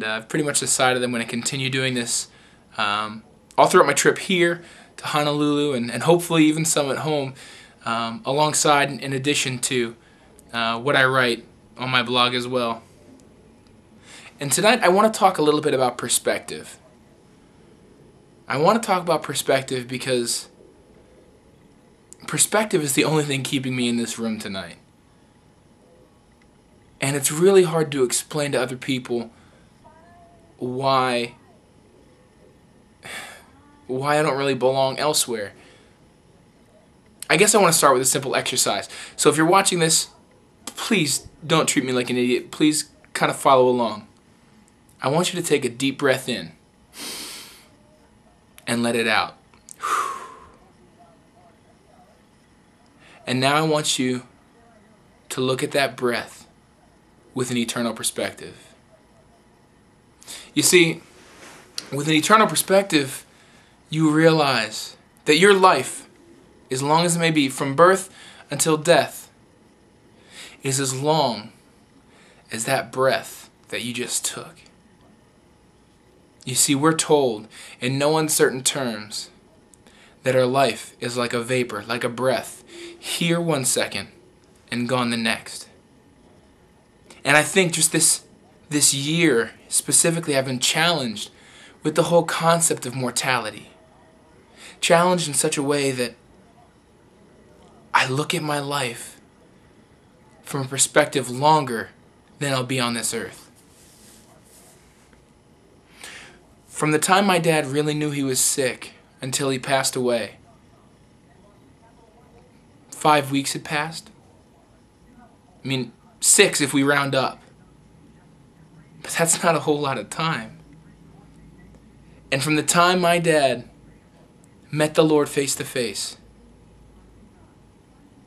I've pretty much decided that I'm going to continue doing this all throughout my trip here to Honolulu and hopefully even some at home, alongside, in addition to what I write on my blog as well. And tonight I want to talk a little bit about perspective. I want to talk about perspective because perspective is the only thing keeping me in this room tonight. And it's really hard to explain to other people why I don't really belong elsewhere. I guess I want to start with a simple exercise. So if you're watching this, please don't treat me like an idiot. Please kind of follow along. I want you to take a deep breath in and let it out. And now I want you to look at that breath with an eternal perspective. You see, with an eternal perspective, you realize that your life, as long as it may be, from birth until death, is as long as that breath that you just took. You see, we're told in no uncertain terms that our life is like a vapor, like a breath, here 1 second and gone the next. And I think just this year specifically, I've been challenged with the whole concept of mortality. Challenged in such a way that I look at my life from a perspective longer than I'll be on this earth. From the time my dad really knew he was sick until he passed away, 5 weeks had passed. 6 if we round up. But that's not a whole lot of time. And from the time my dad met the Lord face to face,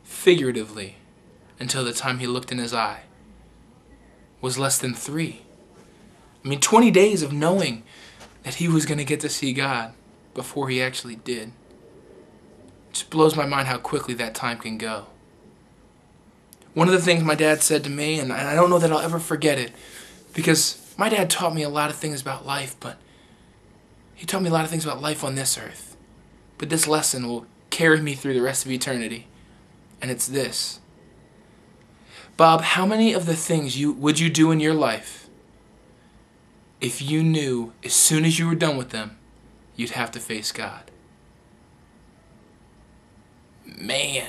figuratively, until the time he looked in his eye, was less than 3. 20 days of knowing that he was going to get to see God before he actually did. It just blows my mind how quickly that time can go. One of the things my dad said to me, and I don't know that I'll ever forget it, because my dad taught me a lot of things about life, but he taught me a lot of things about life on this earth. But this lesson will carry me through the rest of eternity, and it's this. Bob, how many of the things would you do in your life if you knew as soon as you were done with them, you'd have to face God? Man.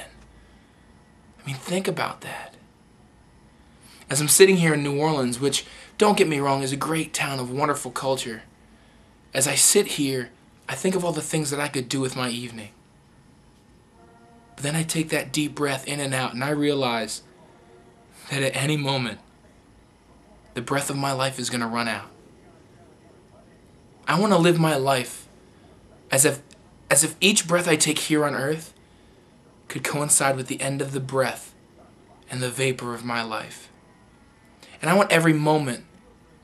Think about that. As I'm sitting here in New Orleans, which, don't get me wrong, is a great town of wonderful culture, as I sit here, I think of all the things that I could do with my evening. But then I take that deep breath in and out, and I realize that at any moment, the breath of my life is going to run out. I want to live my life as if each breath I take here on earth could coincide with the end of the breath and the vapor of my life. And I want every moment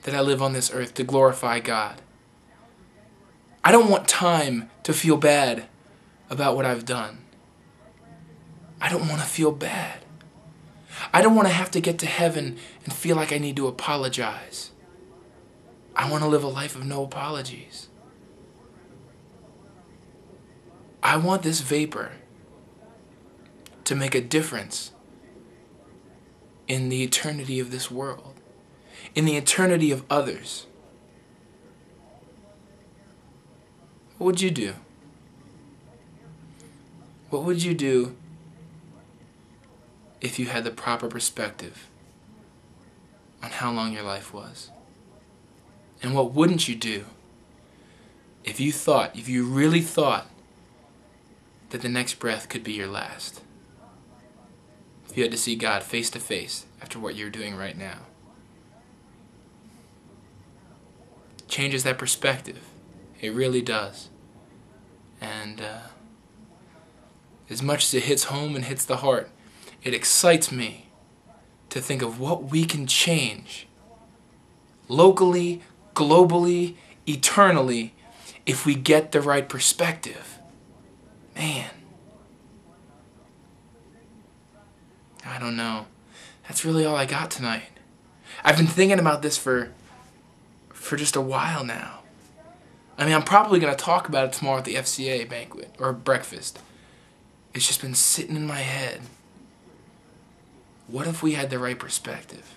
that I live on this earth to glorify God. I don't want time to feel bad about what I've done. I don't want to feel bad. I don't want to have to get to heaven and feel like I need to apologize. I want to live a life of no apologies. I want this vapor to make a difference in the eternity of this world, in the eternity of others. What would you do? What would you do if you had the proper perspective on how long your life was? And what wouldn't you do if you really thought that the next breath could be your last? If you had to see God face to face after what you're doing right now? Changes that perspective. It really does. And as much as it hits home and hits the heart, it excites me to think of what we can change locally, globally, eternally, if we get the right perspective. Man. I don't know. That's really all I got tonight. I've been thinking about this for for just a while now. I mean, I'm probably going to talk about it tomorrow at the FCA banquet or breakfast. It's just been sitting in my head. What if we had the right perspective?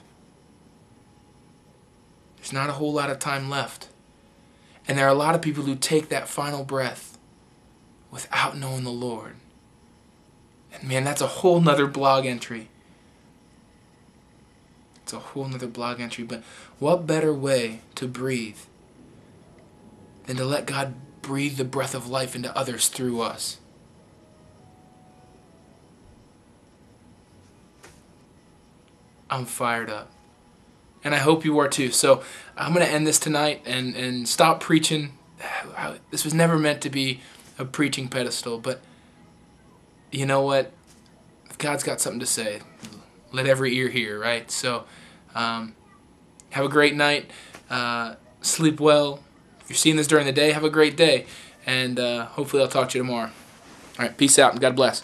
There's not a whole lot of time left. And there are a lot of people who take that final breath without knowing the Lord. And man, that's a whole nother blog entry. It's a whole nother blog entry. But what better way to breathe than to let God breathe the breath of life into others through us? I'm fired up. And I hope you are too. So I'm going to end this tonight and stop preaching. This was never meant to be a preaching pedestal, but you know what? If God's got something to say, let every ear hear, right? So have a great night. Sleep well. If you're seeing this during the day, have a great day. And hopefully I'll talk to you tomorrow. All right, peace out and God bless.